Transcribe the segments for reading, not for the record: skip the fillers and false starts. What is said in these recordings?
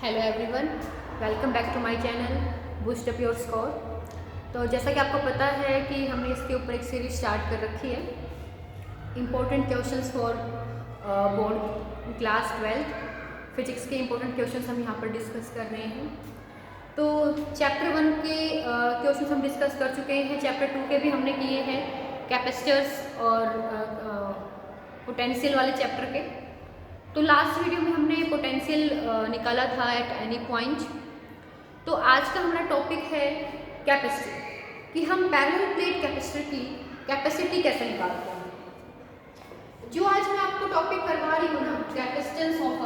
Hello everyone, welcome back to my channel boost up your score. तो जैसा कि आपको पता है कि हमने इसके ऊपर एक सीरीज स्टार्ट कर रखी है, important questions for board class 12 physics के इम्पोर्टेंट क्वेश्चंस हम यहाँ पर डिस्कस कर रहे हैं। तो चैप्टर 1 के क्वेश्चंस हम डिस्कस कर चुके हैं, चैप्टर 2 के भी हमने किए हैं, कैपेसिटर्स और पोटेंशियल वाले चैप्टर के। तो लास्ट वीडियो में हमने पोटेंशियल निकाला था एट एनी पॉइंट। तो आज का हमारा टॉपिक है कैपेसिटर, कि हम पैरेलल प्लेट कैपेसिटर की कैपेसिटी कैसे निकालते हैं। जो आज मैं आपको टॉपिक करवा रही हूँ ना, capacitance of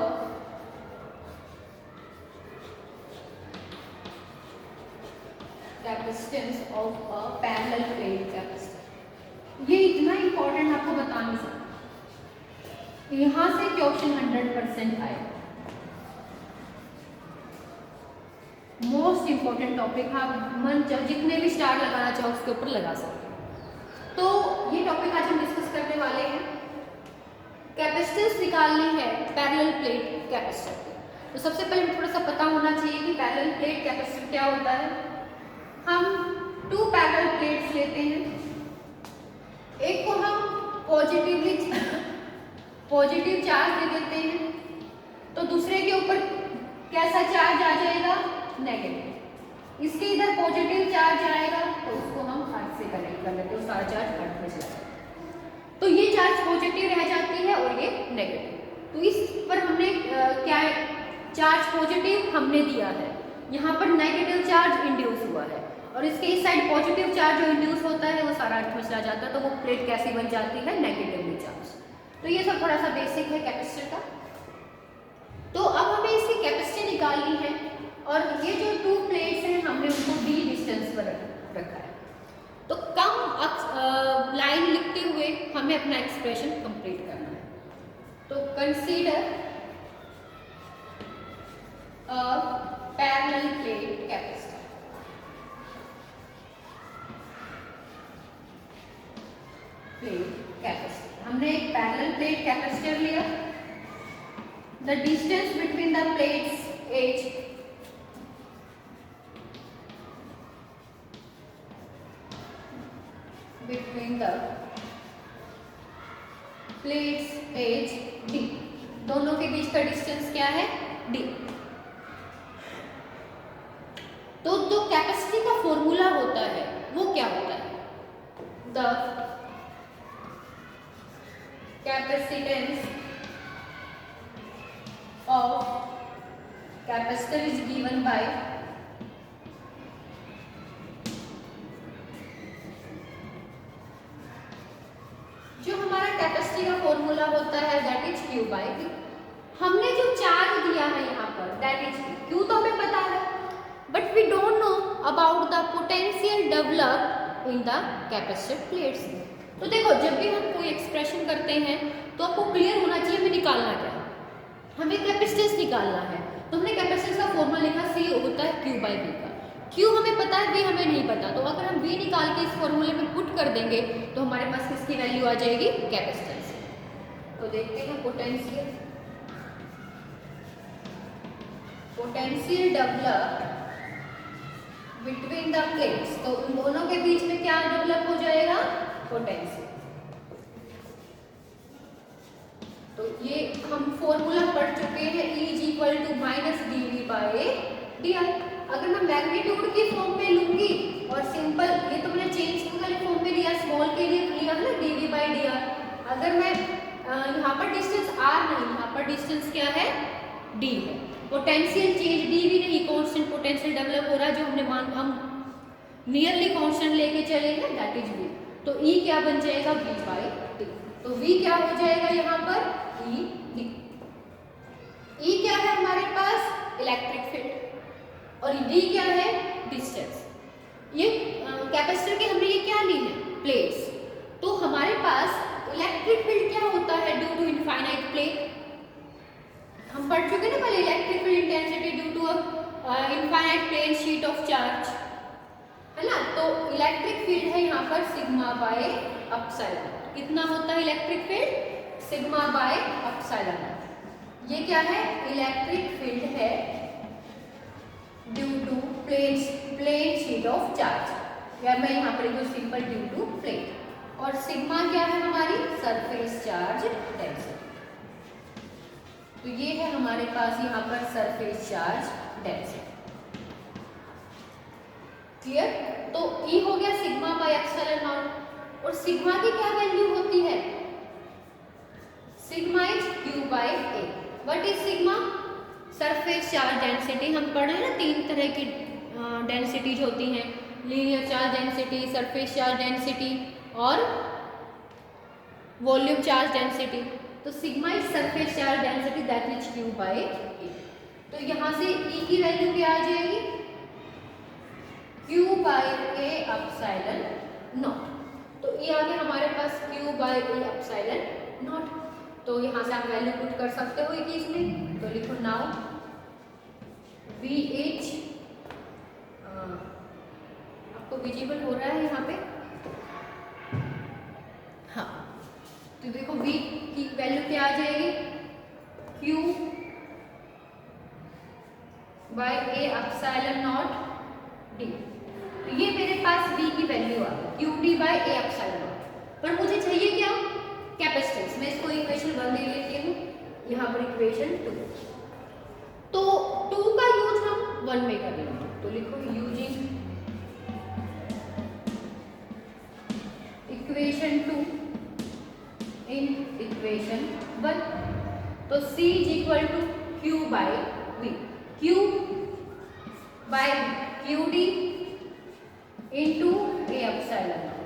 a parallel plate capacitor, ये इतना इंपॉर्टेंट आपको बता नहीं सकता। यहां से क्वेश्चन 100% आए, मोस्ट इंपॉर्टेंट टॉपिक। आप मन जितने भी स्टार लगाना चाहो उसके ऊपर लगा सकते। तो ये टॉपिक आज हम डिस्कस करने वाले हैं, कैपेसिटेंस निकालनी है पैरेलल प्लेट कैपेसिटर। तो सबसे पहले थोड़ा सा पता होना चाहिए कि पैरेलल प्लेट कैपेसिटर क्या होता है। हम 2 पैरेलल प्लेट्स लेते हैं, एक को हम पॉजिटिव चार्ज दे देते हैं, तो दूसरे के ऊपर कैसा चार्ज आ जाएगा, नेगेटिव। इसके इधर पॉजिटिव चार्ज आएगा तो उसको हम अर्थ से कनेक्ट कर लेते हैं, सारा चार्ज अर्थ में चला जाएगा। तो ये चार्ज पॉजिटिव रह जाती है और ये नेगेटिव। तो इस पर हमने क्या चार्ज पॉजिटिव हमने दिया है, यहाँ पर नेगेटिव चार्ज इंड्यूस हुआ है, और इसके इस साइड पॉजिटिव चार्ज जो इंड्यूस होता है वो सारा अर्थ में चला जाता है। तो वो प्लेट कैसी बन जाती है, नेगेटिवली चार्ज। तो ये सब थोड़ा सा बेसिक है कैपेसिटर का। तो अब हमें इसकी कैपेसिटी निकालनी है, और ये जो 2 प्लेट्स हैं हमने उनको d डिस्टेंस पर रखा है। तो कम लाइन लिखते हुए हमें अपना एक्सप्रेशन कंप्लीट करना है। तो consider a parallel plate capacitor. हमने एक पैरेलल प्लेट कैपेसिटर लिया। The distance between the plates h d, दोनों के बीच का डिस्टेंस क्या है, d। तो जो कैपेसिटी का फॉर्मूला होता है वो क्या होता है, the capacitance of capacitor is given by जो हमारा कैपेसिटी का फॉर्मूला होता है that is Q by V। हमने जो चार्ज दिया है यहाँ पर दैट इज Q, तो हमें पता है, but we don't know about the potential develop in the capacitor plates. तो देखो, जब भी हम कोई एक्सप्रेशन करते हैं तो आपको क्लियर होना चाहिए हमें निकालना क्या है। हमें कैपेसिटेंस निकालना है, तो हमने कैपेसिटेंस का फॉर्मूला लिखा, C होता है Q बाय V का। Q हमें पता है, V हमें नहीं पता। तो अगर हम V निकाल के इस फॉर्मूले में पुट कर देंगे तो हमारे पास किसकी वैल्यू आ जाएगी, कैपेसिटेंस। तो देखते हैं potential develop between the plates. तो उन दोनों के बीच में क्या डेवलप हो जाएगा, पोटेंशियल। तो ये हम फॉर्मूला पढ़ चुके हैं, E is equal to minus dV by dr। अगर मैं मैग्नीट्यूड की फॉर्म में लूंगी और सिंपल, ये तो मैंने चेंज वाले फॉर्म में लिया, स्मॉल के लिए लिया है ना dV बाय dr। अगर मैं यहाँ पर डिस्टेंस r नहीं, यहाँ पर डिस्टेंस क्या है, d है। पोटेंशियल चेंज dV नहीं, कांस्टेंट पोटेंशियल डेवलप हो रहा है, जो हमने हम नियरली कांस्टेंट लेके चले हैं दैट इज V। तो E क्या बन जाएगा, V बाय d। तो V क्या हो जाएगा यहाँ पर, E d। E क्या है हमारे पास, इलेक्ट्रिक फील्ड, और D क्या है, डिस्टेंस। ये कैपेसिटर के हमने ये क्या ली है, प्लेट्स। तो हमारे पास इलेक्ट्रिक फील्ड क्या होता है, ड्यू टू इनफाइनाइट प्लेट। हम पढ़ चुके ना पहले, electric field intensity due to infinite plane sheet of charge, है ना। तो इलेक्ट्रिक फील्ड है यहाँ पर सिग्मा बाय एप्सिलॉन। कितना होता है electric field, sigma by epsilon. ये क्या है, इलेक्ट्रिक फील्ड है due to plane sheet of charge, या मैं यहाँ पर जो सिंपल ड्यू टू प्लेट। और सिग्मा क्या है हमारी सरफेस चार्ज डेंसिटी। तो ये है हमारे पास यहाँ पर सरफेस चार्ज डेंसिटी। क्लियर? तो E हो गया सिग्मा बाय एप्सिलॉन नॉट। और सिग्मा की क्या वैल्यू होती है? Sigma is Q by A। What is sigma? Surface charge density. हम पढ़े हैं ना 3 तरह की डेंसिटीज होती हैं, linear charge density, surface charge density और वॉल्यूम चार्ज डेंसिटी। तो sigma is surface charge density that is Q by A। तो यहाँ से E की वैल्यू क्या आ जाएगी? Q by A epsilon naught. तो ये आ गया हमारे पास Q by A epsilon naught. तो यहाँ से आप वैल्यू पुट कर सकते हो एक इसमें। तो लिखो नाउ VH, आपको विजिबल हो रहा है यहाँ पे? हाँ, तो देखो V की वैल्यू क्या आ जाएगी? Q by A epsilon naught D। तो ये मेरे पास V की वैल्यू आ गई, QD by A epsilon naught. पर मुझे चाहिए क्या? कैपेसिटेंस। मैं इसको इक्वेशन 1 दे लेती हूँ, यहाँ पर इक्वेशन 2। तो 2 का यूज हम 1 में कर लेंगे। तो लिखो यूजिंग इक्वेशन 2 इन इक्वेशन 1। तो C is equal to Q by V। Q by QD into A epsilon naught.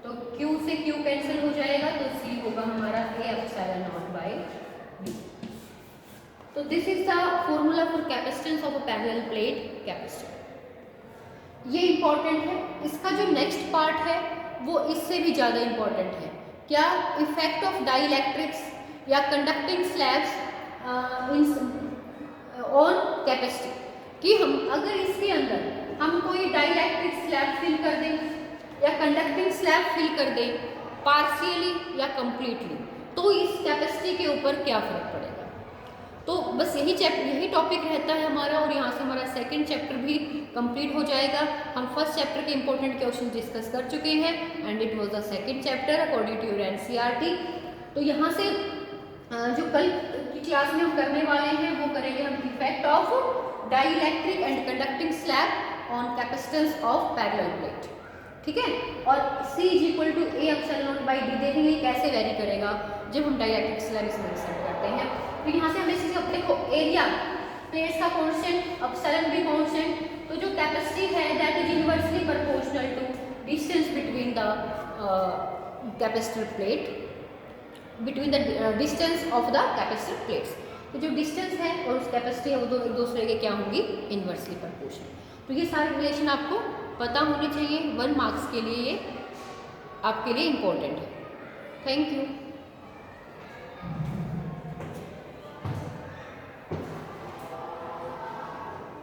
तो Q से Q कैंसिल हो जाएगा, तो C होगा हमारा A epsilon naught by V। तो this is the formula for capacitance of a parallel plate capacitor. ये important है। इसका जो नेक्स्ट पार्ट है वो इससे भी ज़्यादा इंपॉर्टेंट है। क्या? इफेक्ट ऑफ डाइइलेक्ट्रिक्स या कंडक्टिंग स्लैब्स ऑन कैपेसिटी। कि हम अगर इसके अंदर हम कोई डाइइलेक्ट्रिक स्लैब फिल कर दें या कंडक्टिंग स्लैब फिल कर दें पार्शियली या कंप्लीटली, तो इस कैपेसिटी के ऊपर क्या फर्क पड़ेगा। तो बस यही टॉपिक रहता है हमारा। और यहाँ से हमारा सेकंड चैप्टर भी कंप्लीट हो जाएगा। हम फर्स्ट चैप्टर के इंपॉर्टेंट क्वेश्चन डिस्कस कर चुके हैं and it was the second chapter according to your NCERT. तो यहाँ से जो कल की क्लास में हम करने वाले हैं वो करेंगे हम effect of dielectric and conducting slab on capacitance of parallel plate. ठीक है? और C is equal to A epsilon naught by D देखेंगे कैसे वेरी करेगा जब हम डाइइलेक्ट्रिक स्लैब इसमें इंसर्ट करते हैं। तो यहाँ से हमें चीज़ देखो, एरिया प्लेट्स का कांस्टेंट, एप्सिलॉन भी कांस्टेंट। तो जो कैपेसिटी है that is inversely proportional to distance between the capacitor plate, between the distance of the capacitor plates. तो जो डिस्टेंस है और उस कैपेसिटी है वो दो एक दूसरे के क्या होंगी? Inversely proportional. तो ये सारे रिलेशन आपको पता होने चाहिए। 1 मार्क्स के लिए ये आपके लिए इम्पोर्टेंट है। Thank you.